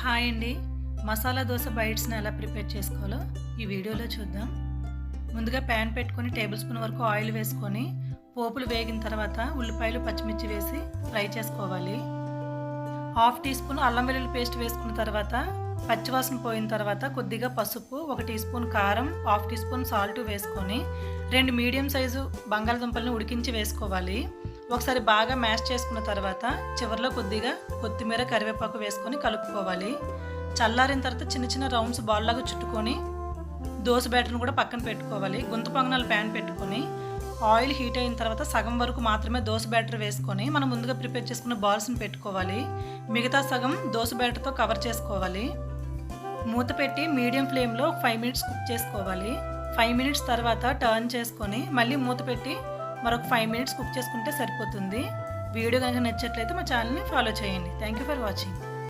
Hi అండి. మసాలా దోస బైట్స్‌ని ఎలా prepare చేసుకోవాలో ఈ వీడియోలో చూద్దాం. ముందుగా ప్యాన్ పెట్టుకొని టేబుల్ స్పూన్ వరకు ఆయిల్ వేసుకొని పోపులు వేగిన తర్వాత ఉల్లిపాయలు, పచ్చిమిర్చి వేసి ఫ్రై చేసుకోవాలి. హాఫ్ టీ స్పూన్ అల్లం వెల్లుల్లి పేస్ట్ వేసుకున్న తర్వాత పచ్చివాసన పోయిన తర్వాత కొద్దిగా పసుపు, 1 టీ స్పూన్ కారం, హాఫ్ టీ స్పూన్ సాల్ట్ వేసుకొని 2 మీడియం సైజు బంగాళదుంపలను ఉడికించి వేసుకోవాలి. ఒకసారి బాగా మ్యాష్ చేసుకున్న తర్వాత చివరిలో కొద్దిగా కొత్తిమీర, కరివేపాకు వేసుకొని కలుపుకోవాలి. చల్లారిన తర్వాత చిన్న చిన్న రౌండ్స్ బాల్ లాగా చుట్టుకొని దోస బ్యాటర్ని కూడా పక్కన పెట్టుకోవాలి. గుంత పొంగనాలు ప్యాన్ పెట్టుకొని ఆయిల్ హీట్ అయిన తర్వాత సగం వరకు మాత్రమే దోస బ్యాటర్ వేసుకొని మనం ముందుగా ప్రిపేర్ చేసుకున్న బాల్స్ని పెట్టుకోవాలి. మిగతా సగం దోస బ్యాటర్తో కవర్ చేసుకోవాలి. మూత పెట్టి మీడియం ఫ్లేమ్లో 5 మినిట్స్ కుక్ చేసుకోవాలి. 5 మినిట్స్ తర్వాత టర్న్ చేసుకొని మళ్ళీ మూత పెట్టి మరొక 5 మినిట్స్ కుక్ చేసుకుంటే సరిపోతుంది. వీడియో కనుక నచ్చినట్లయితే మా ఛానల్ని ఫాలో చేయండి. Thank you for watching.